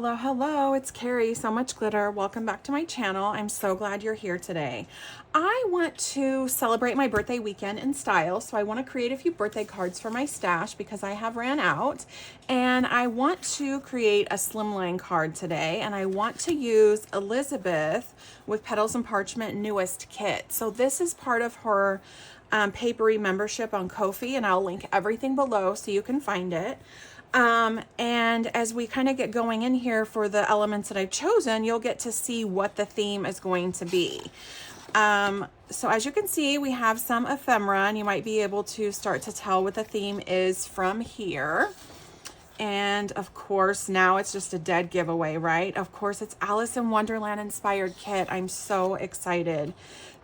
Hello, hello, it's Carrie, So Much Glitter. Welcome back to my channel. I'm so glad you're here today. I want to celebrate my birthday weekend in style, so I want to create a few birthday cards for my stash because I have ran out. And I want to create a slimline card today, and I want to use Elizabeth with Petals and Parchment newest kit. So this is part of her papery membership on Ko-fi, and I'll link everything below so you can find it. And as we kind of get going in here for the elements that I've chosen, you'll get to see what the theme is going to be. So as you can see, we have some ephemera, and you might be able to start to tell what the theme is from here. And of course, now it's just a dead giveaway, right? Of course, it's Alice in Wonderland-inspired kit. I'm so excited.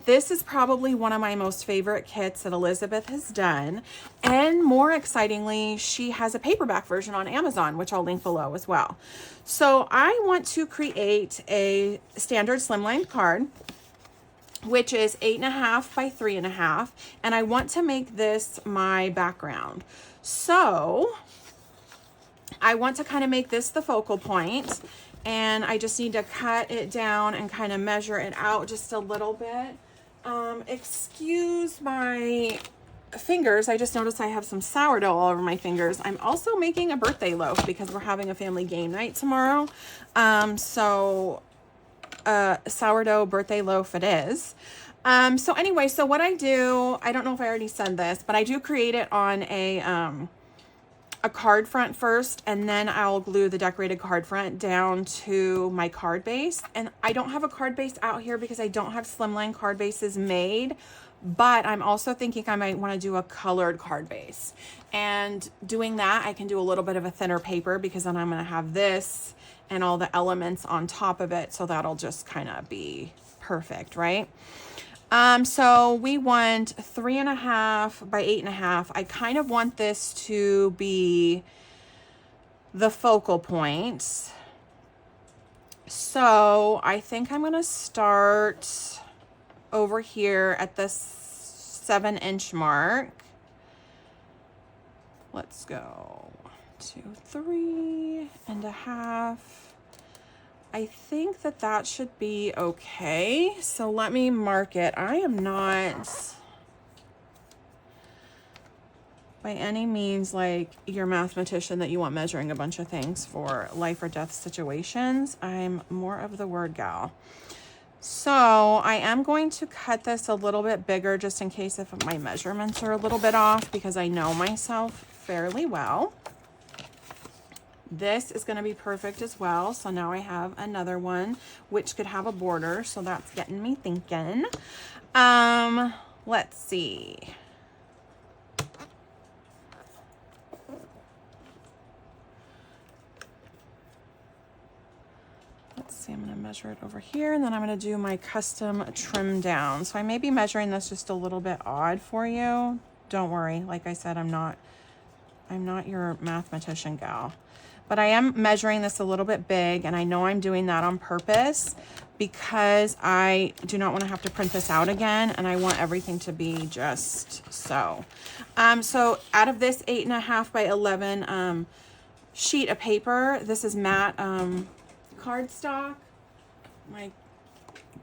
This is probably one of my most favorite kits that Elizabeth has done. And more excitingly, she has a paperback version on Amazon, which I'll link below as well. So I want to create a standard slimline card, which is 8.5 by 3.5. And I want to make this my background. So I want to kind of make this the focal point, and I just need to cut it down and kind of measure it out just a little bit. Excuse my fingers. I just noticed I have some sourdough all over my fingers. I'm also making a birthday loaf because we're having a family game night tomorrow. So sourdough birthday loaf it is. So anyway, so what I do, I don't know if I already said this, but I do create it on a card front first, and then I'll glue the decorated card front down to my card base. And I don't have a card base out here because I don't have slimline card bases made, but I'm also thinking I might want to do a colored card base. And doing that, I can do a little bit of a thinner paper because then I'm going to have this and all the elements on top of it, so that'll just kind of be perfect, right? So we want 3.5 by 8.5. I kind of want this to be the focal point. So I think I'm going to start over here at the 7-inch mark. Let's go 2, 3.5. I think that that should be okay. So let me mark it. I am not by any means like your mathematician that you want measuring a bunch of things for life or death situations. I'm more of the word gal. So I am going to cut this a little bit bigger just in case if my measurements are a little bit off, because I know myself fairly well. This is going to be perfect as well. So now I have another one which could have a border, so that's getting me thinking. Let's see. I'm going to measure it over here, and then I'm going to do my custom trim down. So I may be measuring this just a little bit odd for you. Don't worry. Like I said, I'm not your mathematician gal. But I am measuring this a little bit big, and I know I'm doing that on purpose because I do not want to have to print this out again, and I want everything to be just so. So out of this 8.5 by 11 sheet of paper, this is matte cardstock. My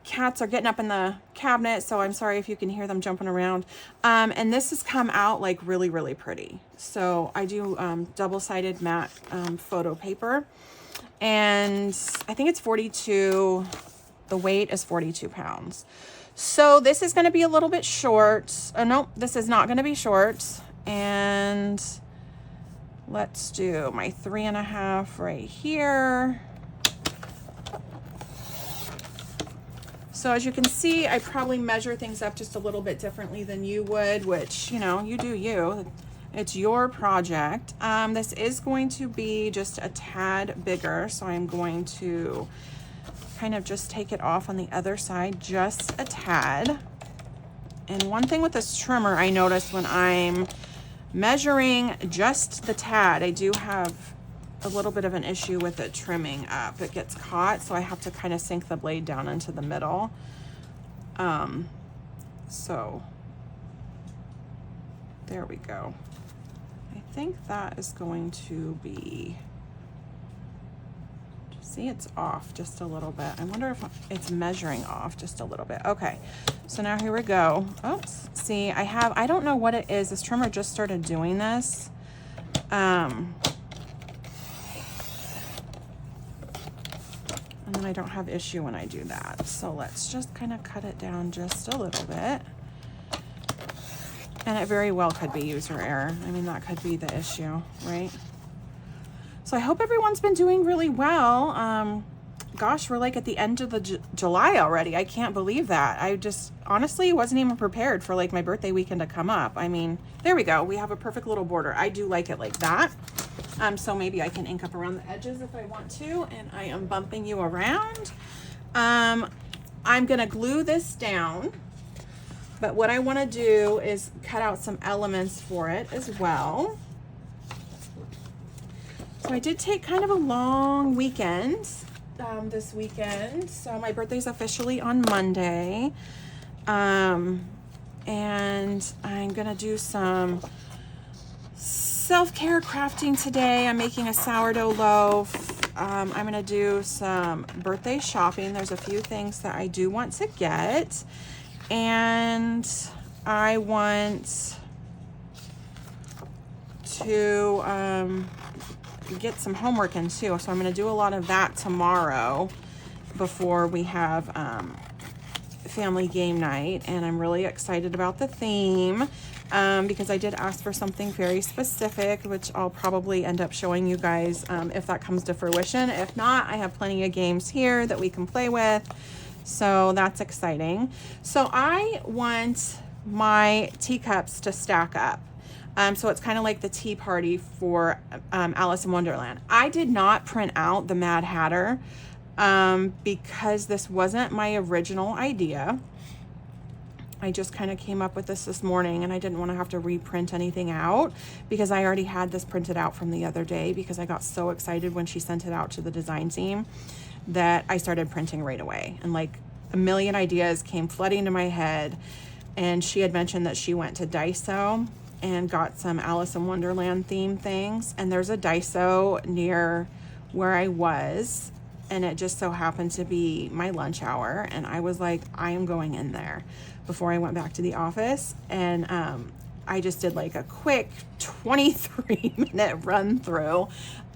cats are getting up in the cabinet, so I'm sorry if you can hear them jumping around. And this has come out like really, really pretty. So I do double-sided matte photo paper, and I think it's 42. The weight is 42 pounds. So this is going to be a little bit short. Oh no, this is not going to be short. And let's do my 3.5 right here. So as you can see, I probably measure things up just a little bit differently than you would, which, you know, you do you. It's your project. This is going to be just a tad bigger, so I'm going to kind of just take it off on the other side just a tad. And one thing with this trimmer, I noticed when I'm measuring just the tad, I do have a little bit of an issue with it trimming up. It gets caught, so I have to kind of sink the blade down into the middle. So there we go. I think that is going to be just See, it's off just a little bit. I wonder if it's measuring off just a little bit. Okay, so now here we go. Oops, see, I don't know what it is. This trimmer just started doing this. And then I don't have issue when I do that. So let's just kind of cut it down just a little bit. And it very well could be user error. I mean, that could be the issue, right? So I hope everyone's been doing really well. Gosh, we're like at the end of the July already. I can't believe that. I just honestly wasn't even prepared for like my birthday weekend to come up. I mean, there we go. We have a perfect little border. I do like it like that. So maybe I can ink up around the edges if I want to, and I am bumping you around. I'm gonna glue this down, but what I wanna do is cut out some elements for it as well. So I did take kind of a long weekend this weekend. So my birthday's officially on Monday. And I'm gonna do some self-care crafting today. I'm making a sourdough loaf. I'm gonna do some birthday shopping. There's a few things that I do want to get. And I want to get some homework in too, so I'm going to do a lot of that tomorrow before we have family game night. And I'm really excited about the theme because I did ask for something very specific, which I'll probably end up showing you guys if that comes to fruition. If not, I have plenty of games here that we can play with, so that's exciting. So I want my teacups to stack up. So it's kind of like the tea party for Alice in Wonderland. I did not print out the Mad Hatter because this wasn't my original idea. I just kind of came up with this morning, and I didn't want to have to reprint anything out because I already had this printed out from the other day because I got so excited when she sent it out to the design team that I started printing right away. And like a million ideas came flooding to my head. And she had mentioned that she went to Daiso and got some Alice in Wonderland theme things. And there's a Daiso near where I was, and it just so happened to be my lunch hour. And I was like, I am going in there before I went back to the office. And I just did like a quick 23-minute run through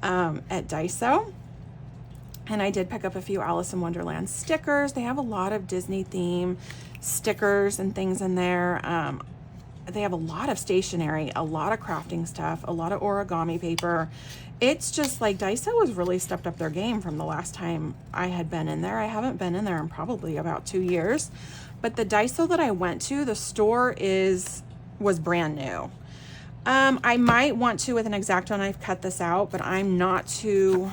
at Daiso. And I did pick up a few Alice in Wonderland stickers. They have a lot of Disney theme stickers and things in there. They have a lot of stationery, a lot of crafting stuff, a lot of origami paper. It's just like Daiso has really stepped up their game from the last time I had been in there. I haven't been in there in probably about 2 years. But the Daiso that I went to, the store was brand new. I might want to, with an X-Acto knife, cut this out, but I'm not too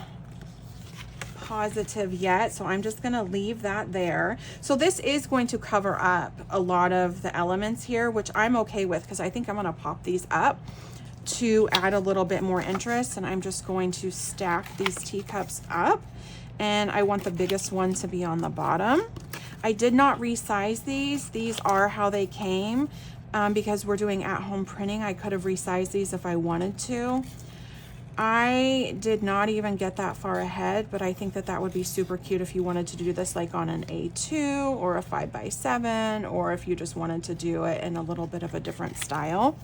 positive yet, so I'm just going to leave that there. So this is going to cover up a lot of the elements here, which I'm okay with because I think I'm going to pop these up to add a little bit more interest. And I'm just going to stack these teacups up, and I want the biggest one to be on the bottom. I did not resize these. These are how they came because we're doing at-home printing. I could have resized these if I wanted to. I did not even get that far ahead, but I think that that would be super cute if you wanted to do this like on an A2 or a 5x7, or if you just wanted to do it in a little bit of a different style.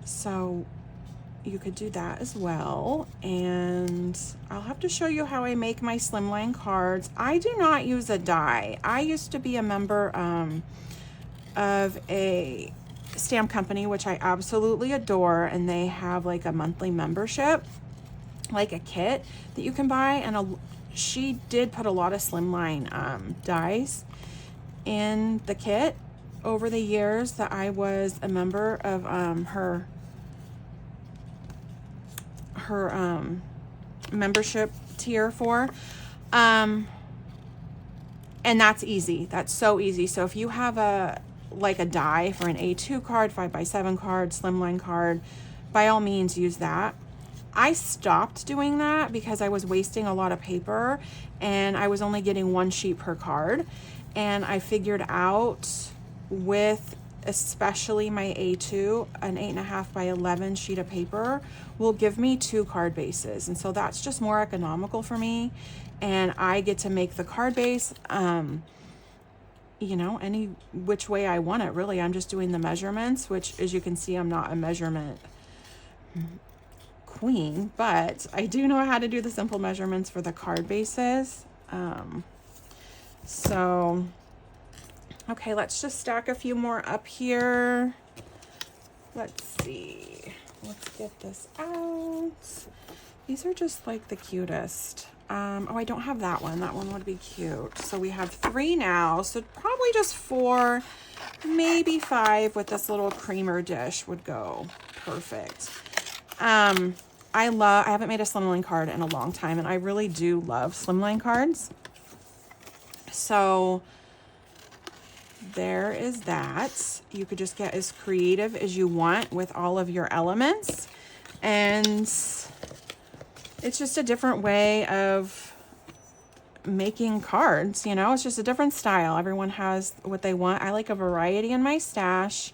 So you could do that as well. And I'll have to show you how I make my Slimline cards. I do not use a die. I used to be a member of a stamp company, which I absolutely adore, and they have like a monthly membership, like a kit that you can buy. And she did put a lot of Slimline dies in the kit over the years that I was a member of her membership tier for. And that's easy. That's so easy. So if you have a die for an A2 card, 5x7 card, Slimline card, by all means use that. I stopped doing that because I was wasting a lot of paper and I was only getting one sheet per card. And I figured out with especially my A2, an 8.5 by 11 sheet of paper will give me 2 card bases. And so that's just more economical for me. And I get to make the card base, you know, any which way I want it, really. I'm just doing the measurements, which, as you can see, I'm not a measurement queen, but I do know how to do the simple measurements for the card bases. So, okay, let's just stack a few more up here. Let's see. Let's get this out. These are just like the cutest. Oh, I don't have that one. That one would be cute. So we have 3 now. So probably just 4, maybe 5 with this little creamer dish would go perfect. I haven't made a Slimline card in a long time, and I really do love Slimline cards. So there is that. You could just get as creative as you want with all of your elements. And it's just a different way of making cards, you know, it's just a different style. Everyone has what they want. I like a variety in my stash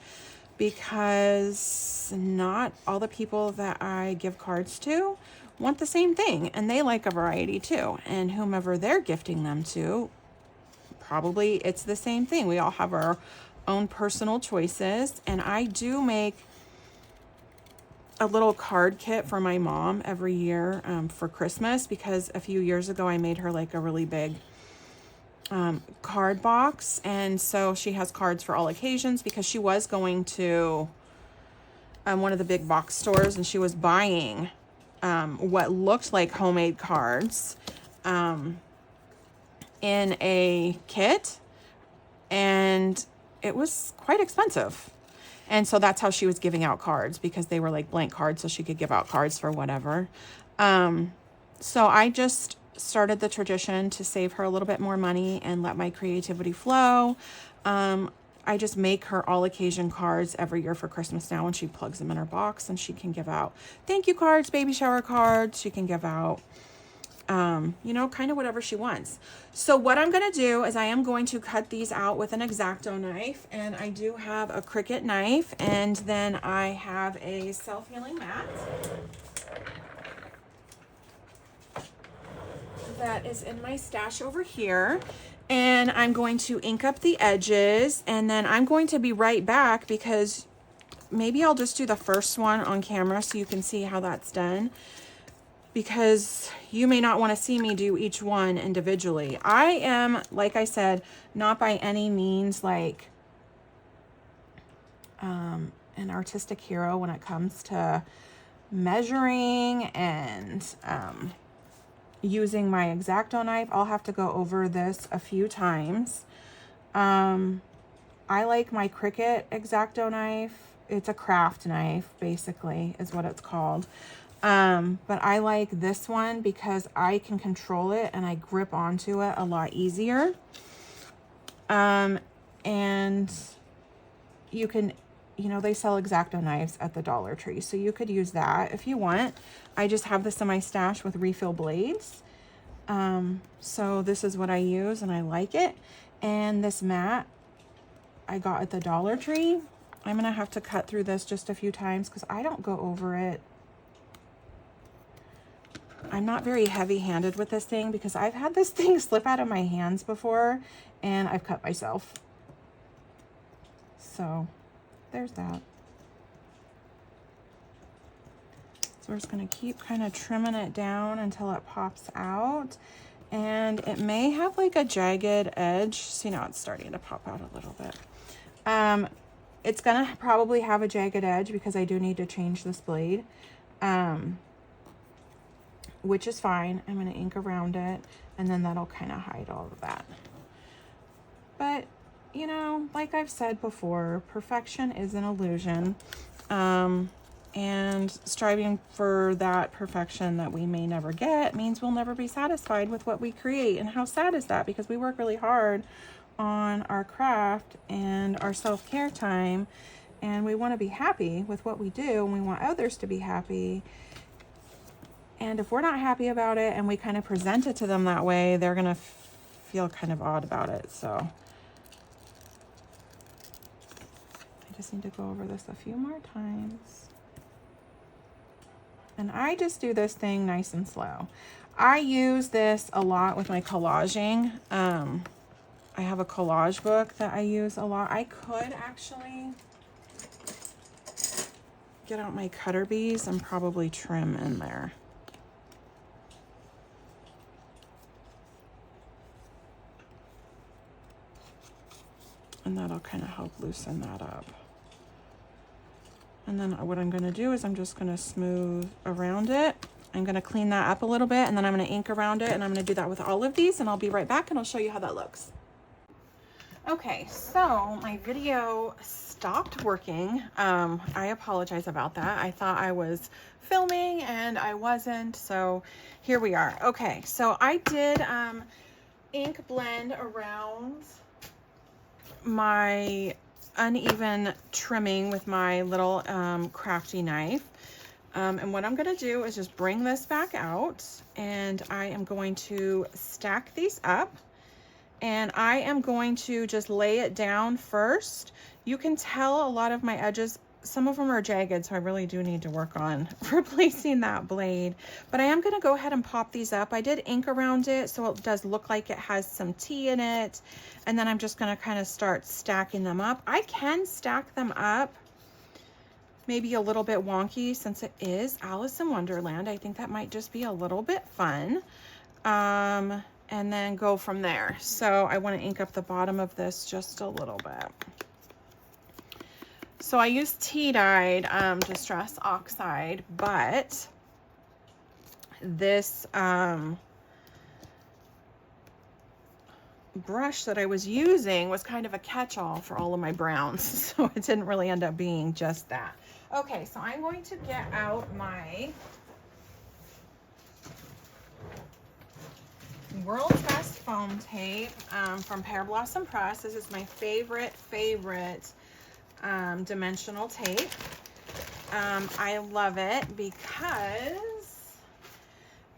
because not all the people that I give cards to want the same thing, and they like a variety too. And whomever they're gifting them to, probably it's the same thing. We all have our own personal choices, and I do make a little card kit for my mom every year for Christmas, because a few years ago I made her like a really big card box, and so she has cards for all occasions, because she was going to one of the big box stores and she was buying what looked like homemade cards in a kit, and it was quite expensive. And so that's how she was giving out cards, because they were like blank cards, so she could give out cards for whatever. So I just started the tradition to save her a little bit more money and let my creativity flow. I just make her all occasion cards every year for Christmas now, and she plugs them in her box, and she can give out thank you cards, baby shower cards. She can give out, you know, kind of whatever she wants. So what I'm going to do is I am going to cut these out with an X-Acto knife, and I do have a Cricut knife, and then I have a self-healing mat that is in my stash over here. And I'm going to ink up the edges, and then I'm going to be right back, because maybe I'll just do the first one on camera so you can see how that's done, because you may not want to see me do each one individually. I am, like I said, not by any means like an artistic hero when it comes to measuring and using my X-Acto knife. I'll have to go over this a few times. I like my Cricut X-Acto knife. It's a craft knife, basically, is what it's called. But I like this one because I can control it and I grip onto it a lot easier. And you can, you know, they sell X-Acto knives at the Dollar Tree, so you could use that if you want. I just have this in my stash with refill blades. So this is what I use, and I like it. And this mat I got at the Dollar Tree. I'm gonna have to cut through this just a few times because I don't go over it. I'm not very heavy-handed with this thing, because I've had this thing slip out of my hands before and I've cut myself. So there's that. So we're just going to keep kind of trimming it down until it pops out. And it may have like a jagged edge. See, now it's starting to pop out a little bit. It's going to probably have a jagged edge because I do need to change this blade, which is fine. I'm going to ink around it, and then that'll kind of hide all of that. But, you know, like I've said before, perfection is an illusion. And striving for that perfection that we may never get means we'll never be satisfied with what we create. And how sad is that? Because we work really hard on our craft and our self-care time, and we want to be happy with what we do, and we want others to be happy. And if we're not happy about it and we kind of present it to them that way, they're going to feel kind of odd about it. So just need to go over this a few more times. And I just do this thing nice and slow. I use this a lot with my collaging. I have a collage book that I use a lot. I could actually get out my cutter bees and probably trim in there. And that'll kind of help loosen that up. And then what I'm gonna do is I'm just gonna smooth around it. I'm gonna clean that up a little bit, and then I'm gonna ink around it, and I'm gonna do that with all of these, and I'll be right back and I'll show you how that looks. Okay, so my video stopped working. I apologize about that. I thought I was filming and I wasn't, so here we are. Okay, so I did ink blend around my uneven trimming with my little crafty knife. And what I'm gonna do is just bring this back out, and I am going to stack these up, and I am going to just lay it down first. You can tell a lot of my edges, some of them are jagged, so I really do need to work on replacing that blade. But I am gonna go ahead and pop these up. I did ink around it, so it does look like it has some tea in it. And then I'm just gonna kind of start stacking them up. I can stack them up maybe a little bit wonky since it is Alice in Wonderland. I think that might just be a little bit fun. And then go from there. So I want to ink up the bottom of this just a little bit. So I use tea-dyed Distress Oxide, but this brush that I was using was kind of a catch-all for all of my browns, so it didn't really end up being just that. Okay, so I'm going to get out my World's Best Foam Tape from Pear Blossom Press. This is my favorite dimensional tape. I love it because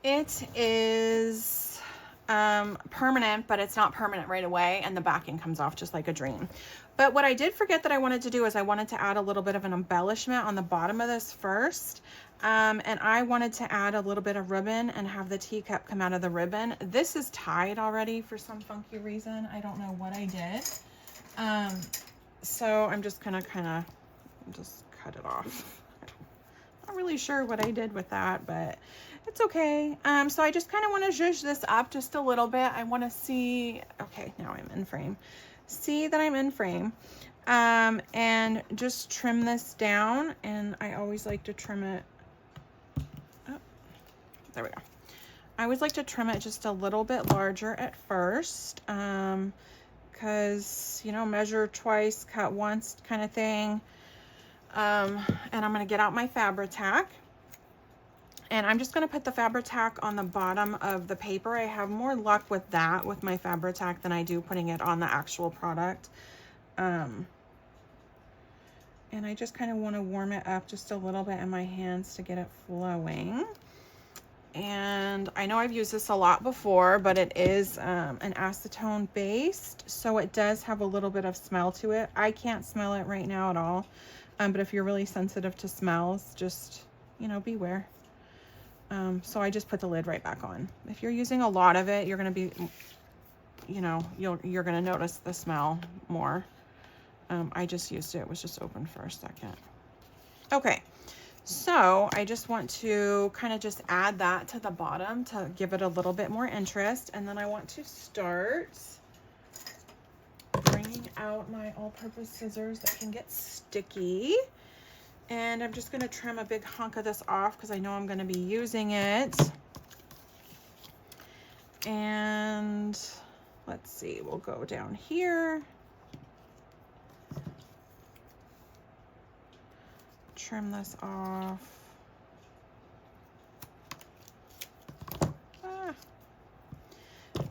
it is permanent, but it's not permanent right away, and the backing comes off just like a dream. But what I did forget that I wanted to do is I wanted to add a little bit of an embellishment on the bottom of this first. And I wanted to add a little bit of ribbon and have the teacup come out of the ribbon. This is tied already for some funky reason. I don't know what I did. So I'm just gonna kind of just cut it off. Not really sure what I did with that, but it's okay. So I just kind of want to zhuzh this up just a little bit. I want to see, okay, now I'm in frame. See that I'm in frame. And just trim this down, and I always like to trim it. Oh, there we go. I always like to trim it just a little bit larger at first, because, you know, measure twice, cut once kind of thing. And I'm going to get out my Fabri-Tac, and I'm just going to put the Fabri-Tac on the bottom of the paper. I have more luck with that with my Fabri-Tac than I do putting it on the actual product. And I just kind of want to warm it up just a little bit in my hands to get it flowing. And I know I've used this a lot before, but it is an acetone based, so it does have a little bit of smell to it. I can't smell it right now at all, but if you're really sensitive to smells, just, you know, beware. So I just put the lid right back on. If you're using a lot of it, you're going to be, you know, you're going to notice the smell more. I just used it. It was just open for a second. Okay. So I just want to kind of just add that to the bottom to give it a little bit more interest. And then I want to start bringing out my all-purpose scissors that can get sticky. And I'm just going to trim a big hunk of this off because I know I'm going to be using it. And let's see, we'll go down here. Trim this off.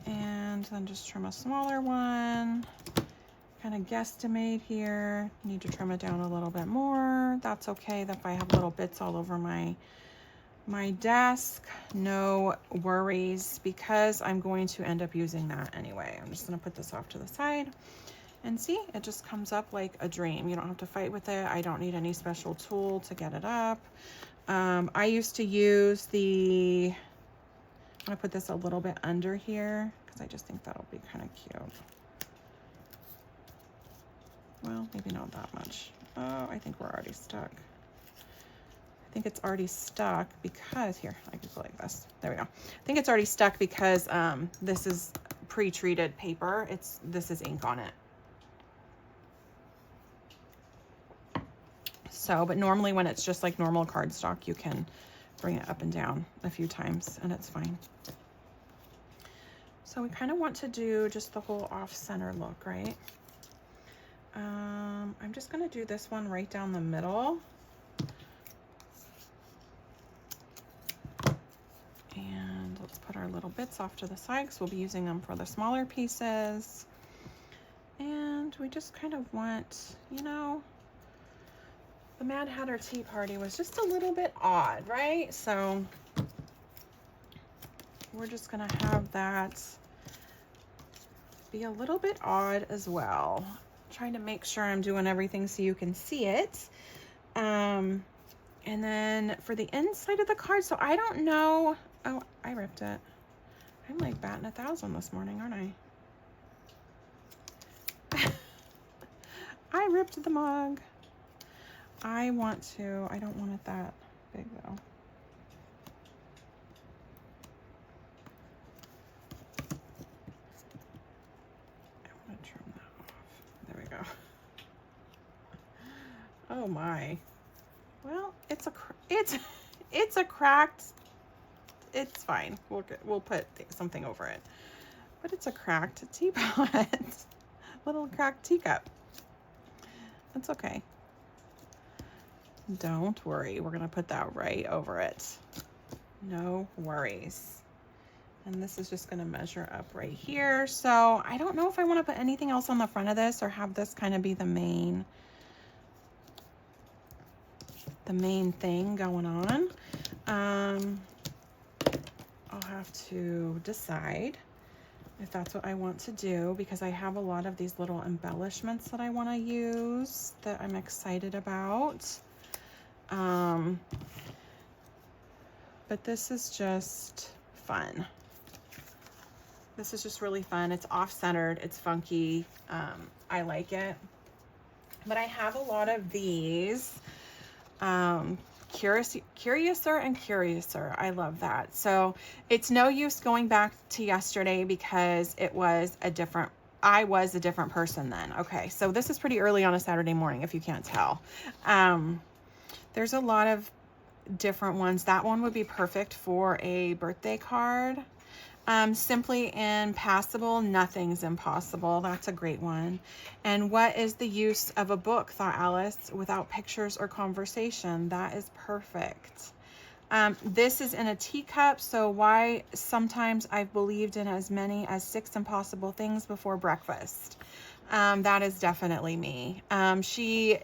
And then just trim a smaller one. Kind of guesstimate here. Need to trim it down a little bit more. That's okay if I have little bits all over my desk. No worries, because I'm going to end up using that anyway. I'm just going to put this off to the side. And see, it just comes up like a dream. You don't have to fight with it. I don't need any special tool to get it up. I used to use the, I'm gonna put this a little bit under here because I just think that'll be kind of cute. Well, maybe not that much. Oh, I think we're already stuck. I think it's already stuck because, here, I can go like this. There we go. I think it's already stuck because this is pre-treated paper. This is ink on it. So, but normally when it's just like normal cardstock, you can bring it up and down a few times and it's fine. So we kind of want to do just the whole off-center look, right? I'm just going to do this one right down the middle. And let's put our little bits off to the side because we'll be using them for the smaller pieces. And we just kind of want, you know, the Mad Hatter Tea Party was just a little bit odd, right? So we're just gonna have that be a little bit odd as well. Trying to make sure I'm doing everything so you can see it. And then for the inside of the card, so I don't know. Oh, I ripped it. I'm like batting 1,000 this morning, aren't I? I ripped the mug. I don't want it that big though. I want to trim that off. There we go. Oh my. Well, it's a cracked, it's fine. We'll put something over it. But it's a cracked teapot. Little cracked teacup. That's okay. Don't worry, we're gonna put that right over it. No worries. And this is just gonna measure up right here. So I don't know if I wanna put anything else on the front of this or have this kind of be the main thing going on. I'll have to decide if that's what I want to do because I have a lot of these little embellishments that I wanna use that I'm excited about. But this is just fun. This is just really fun. It's off-centered, it's funky. I like it. But I have a lot of these. Curiouser and Curiouser. I love that. So it's no use going back to yesterday because I was a different person then. Okay, so this is pretty early on a Saturday morning if you can't tell. There's a lot of different ones. That one would be perfect for a birthday card. Simply and Passable, Nothing's Impossible. That's a great one. And what is the use of a book, thought Alice, without pictures or conversation? That is perfect. This is in a teacup, so why sometimes I've believed in as many as 6 impossible things before breakfast. That is definitely me. She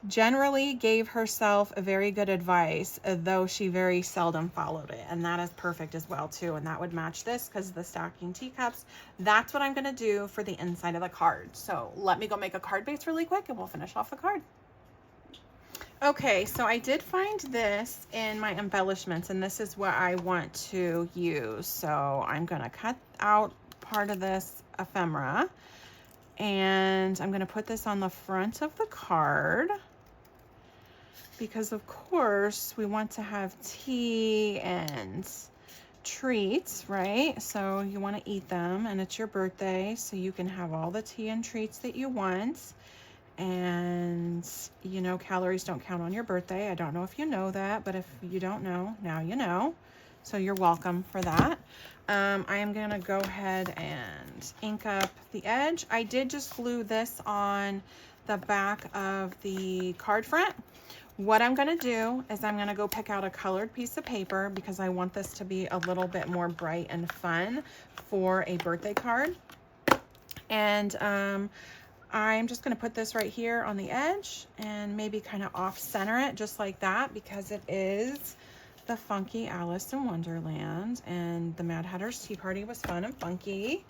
generally gave herself a very good advice, though she very seldom followed it. And that is perfect as well too. And that would match this because the stacking teacups. That's what I'm going to do for the inside of the card. So let me go make a card base really quick and we'll finish off the card. Okay, so I did find this in my embellishments and this is what I want to use. So I'm going to cut out part of this ephemera and I'm going to put this on the front of the card. Because of course we want to have tea and treats, right? So you want to eat them and it's your birthday, so you can have all the tea and treats that you want. And you know, calories don't count on your birthday. I don't know if you know that, but if you don't know, now you know. So you're welcome for that. I am gonna go ahead and ink up the edge. I did just glue this on the back of the card front. What I'm gonna do is I'm gonna go pick out a colored piece of paper because I want this to be a little bit more bright and fun for a birthday card. And I'm just gonna put this right here on the edge and maybe kind of off center it just like that because it is the funky Alice in Wonderland and the Mad Hatter's Tea Party was fun and funky.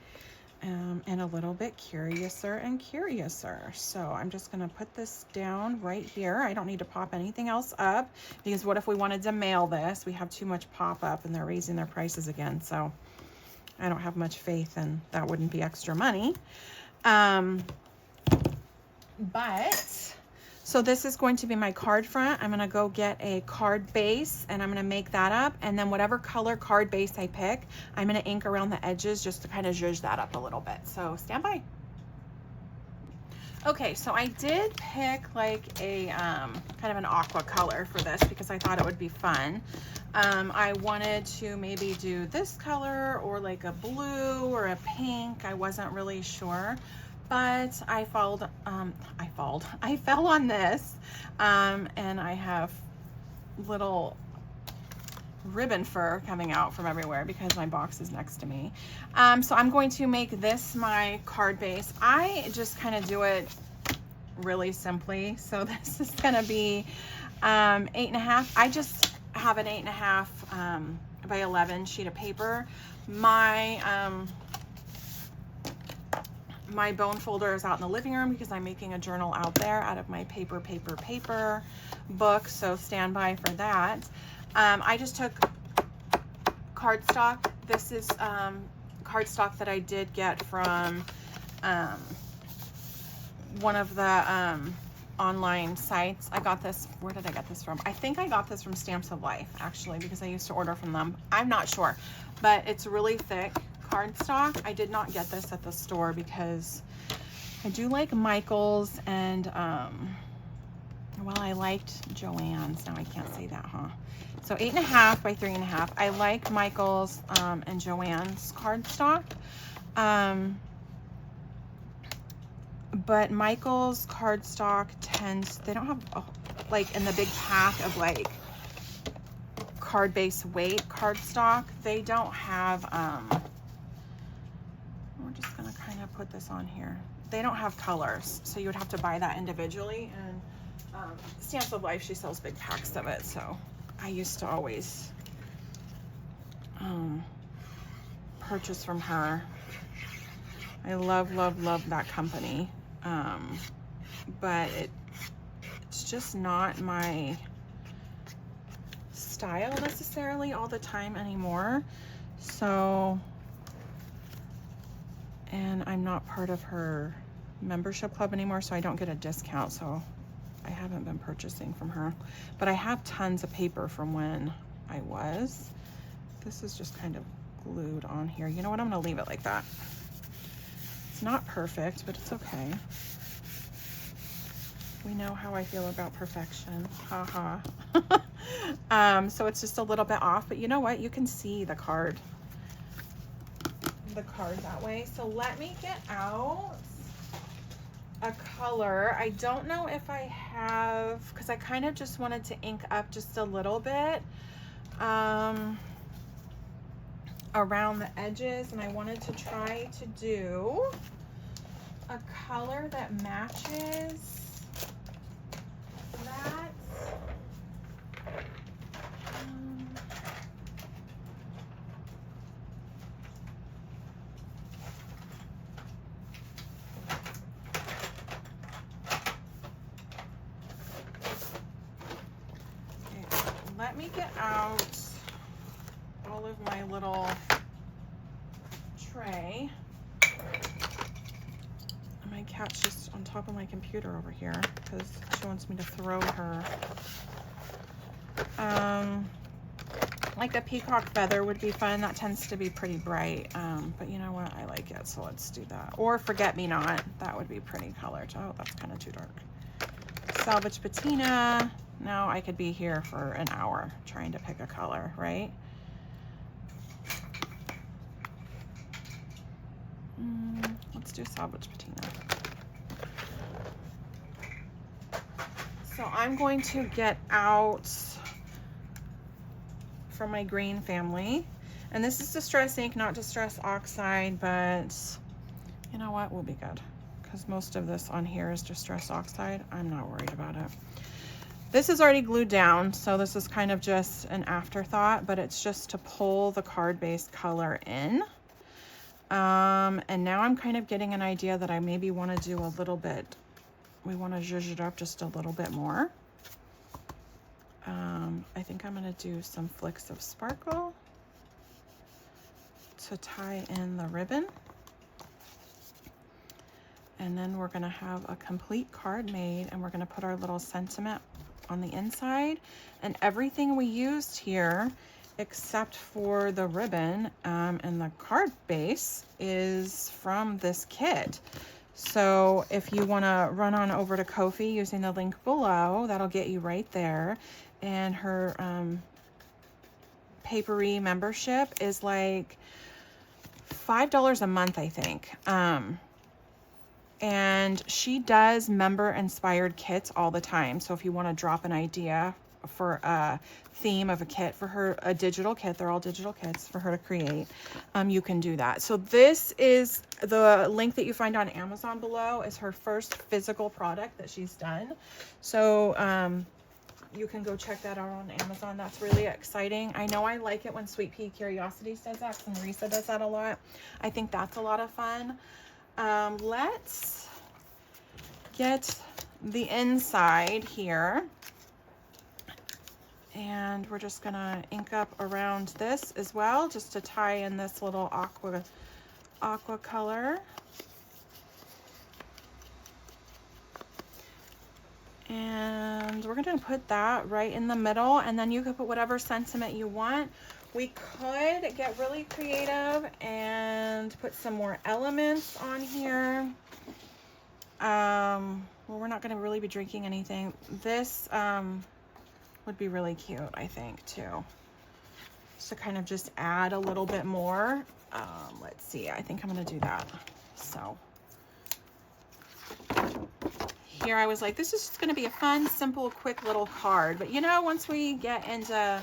and a little bit curiouser and curiouser. So I'm just gonna put this down right here. I don't need to pop anything else up, because what if we wanted to mail this? We have too much pop up and they're raising their prices again. So I don't have much faith, and that wouldn't be extra money. So this is going to be my card front. I'm gonna go get a card base and I'm gonna make that up. And then whatever color card base I pick, I'm gonna ink around the edges just to kind of zhuzh that up a little bit. So stand by. Okay, so I did pick like a kind of an aqua color for this because I thought it would be fun. I wanted to maybe do this color or like a blue or a pink. I wasn't really sure. But I fell on this, and I have little ribbon fur coming out from everywhere because my box is next to me. So I'm going to make this my card base. I just kind of do it really simply. So this is going to be 8.5. I just have an 8.5 by 11 sheet of paper. My bone folder is out in the living room because I'm making a journal out there out of my paper book, so stand by for that. I just took cardstock. This is cardstock that I did get from one of the online sites. I got this, where did I get this from? I think I got this from Stamps of Life, actually, because I used to order from them. I'm not sure, but it's really thick cardstock. I did not get this at the store because I do like Michael's, and well, I liked Joann's. Now I can't say that, huh? So 8.5 by 3.5. I like Michael's and Joann's cardstock, but Michael's cardstock tends, they don't have like in the big pack of like card base weight cardstock, they don't have we're just gonna kind of put this on here. They don't have colors, so you would have to buy that individually. And Stamps of Life, she sells big packs of it, so I used to always purchase from her. I love that company, but it's just not my style necessarily all the time anymore. So, and I'm not part of her membership club anymore, so I don't get a discount, so I haven't been purchasing from her. But I have tons of paper from when I was. This is just kind of glued on here. You know what, I'm gonna leave it like that. It's not perfect, but it's okay. We know how I feel about perfection, haha. So it's just a little bit off, but you know what, you can see the card that way. So let me get out a color. I don't know if I have, because I kind of just wanted to ink up just a little bit around the edges, and I wanted to try to do a color that matches that. Let me get out all of my little tray. My cat's just on top of my computer over here because she wants me to throw her. Like the peacock feather would be fun. That tends to be pretty bright, but you know what? I like it, so let's do that. Or forget-me-not. That would be pretty colored. Oh, that's kind of too dark. Salvage patina. Now I could be here for an hour trying to pick a color, right? Let's do salvage patina. So I'm going to get out from my green family, and this is Distress ink, not Distress oxide, but you know what, we'll be good because most of this on here is Distress oxide. I'm not worried about it. This is already glued down, so this is kind of just an afterthought, but it's just to pull the card-based color in. And now I'm kind of getting an idea that I maybe want to do a little bit, we want to zhuzh it up just a little bit more. I think I'm going to do some flicks of sparkle to tie in the ribbon. And then we're going to have a complete card made, and we're going to put our little sentiment on the inside. And everything we used here, except for the ribbon and the card base, is from this kit. So if you want to run on over to Ko-fi using the link below, that'll get you right there. And her papery membership is like $5 a month, I think. And she does member-inspired kits all the time. So if you want to drop an idea for a theme of a kit for her, a digital kit, they're all digital kits for her to create, you can do that. So this is the link that you find on Amazon below, is her first physical product that she's done. So you can go check that out on Amazon. That's really exciting. I know I like it when Sweet Pea Curiosities does that, and Marisa does that a lot. I think that's a lot of fun. Let's get the inside here, and we're just gonna ink up around this as well, just to tie in this little aqua color. And we're gonna put that right in the middle, and then you can put whatever sentiment you want. We could get really creative and put some more elements on here. Well, we're not going to really be drinking anything. This would be really cute, I think, too. Just to kind of just add a little bit more. Let's see, I think I'm going to do that. So here I was like, this is just going to be a fun, simple, quick little card. But you know, once we get into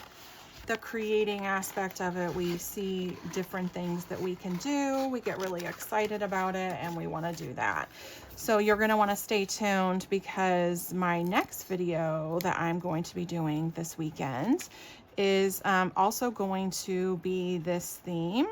the creating aspect of it, we see different things that we can do. We get really excited about it, and we want to do that. So you're going to want to stay tuned, because my next video that I'm going to be doing this weekend is also going to be this theme.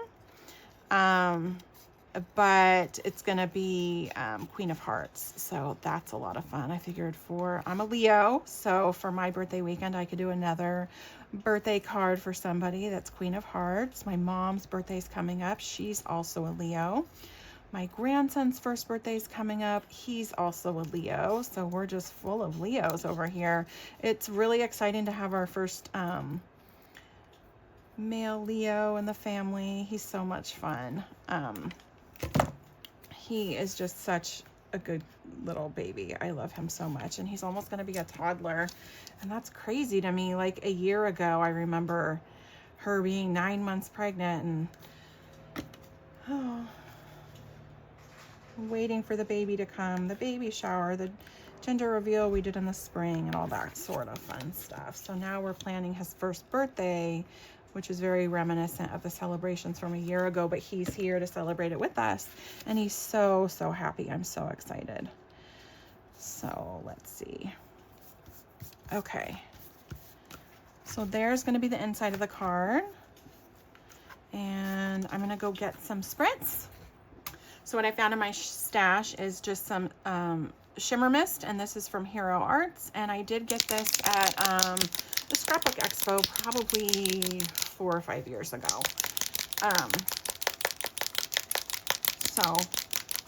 But it's going to be Queen of Hearts. So that's a lot of fun. I figured I'm a Leo, so for my birthday weekend, I could do another birthday card for somebody that's Queen of Hearts. My mom's birthday's coming up. She's also a Leo. My grandson's first birthday's coming up. He's also a Leo. So we're just full of Leos over here. It's really exciting to have our first male Leo in the family. He's so much fun. He is just such a good little baby. I love him so much, and he's almost going to be a toddler, and that's crazy to me. Like a year ago, I remember her being 9 months pregnant, and waiting for the baby to come, the baby shower, the gender reveal we did in the spring, and all that sort of fun stuff. So now we're planning his first birthday, which is very reminiscent of the celebrations from a year ago, but he's here to celebrate it with us, and he's so, so happy. I'm so excited. So let's see. Okay. So there's going to be the inside of the card, and I'm going to go get some spritz. So what I found in my stash is just some shimmer mist, and this is from Hero Arts, and I did get this at the Scrapbook Expo probably 4 or 5 years ago.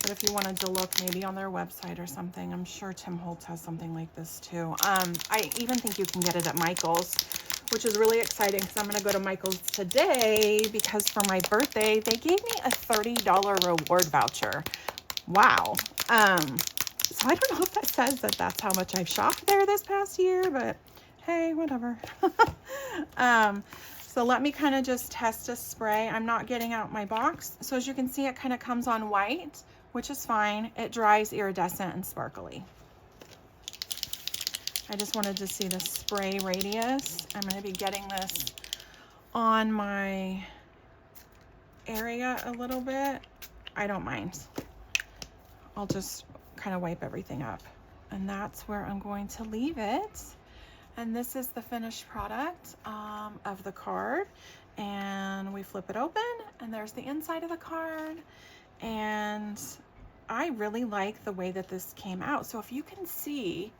But if you wanted to look maybe on their website or something, I'm sure Tim Holtz has something like this too. I even think you can get it at Michael's, which is really exciting, because I'm going to go to Michael's today, because for my birthday, they gave me a $30 reward voucher. Wow. So I don't know if that says that that's how much I've shopped there this past year, but hey, whatever. So let me kind of just test a spray. I'm not getting out my box. So as you can see, it kind of comes on white, which is fine. It dries iridescent and sparkly. I just wanted to see the spray radius. I'm going to be getting this on my area a little bit. I don't mind. I'll just kind of wipe everything up. And that's where I'm going to leave it. And this is the finished product of the card. And we flip it open and there's the inside of the card. And I really like the way that this came out. So if you can see,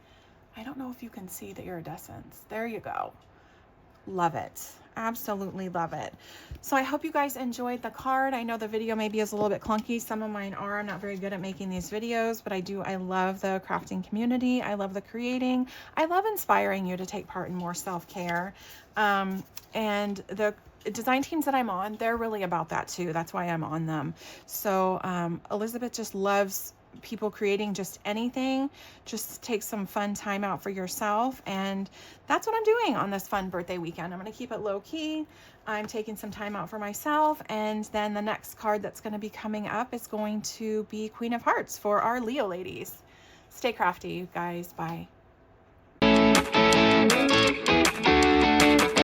I don't know if you can see the iridescence. There you go. Love it. Absolutely love it. So I hope you guys enjoyed the card. I know the video maybe is a little bit clunky. Some of mine are. I'm not very good at making these videos, but I love the crafting community. I love the creating. I love inspiring you to take part in more self-care. And the design teams that I'm on, they're really about that too. That's why I'm on them. So Elizabeth just loves people creating just anything. Just take some fun time out for yourself, and that's what I'm doing on this fun birthday weekend. I'm going to keep it low key. I'm taking some time out for myself, and then the next card that's going to be coming up is going to be Queen of Hearts for our Leo ladies. Stay crafty, you guys. Bye.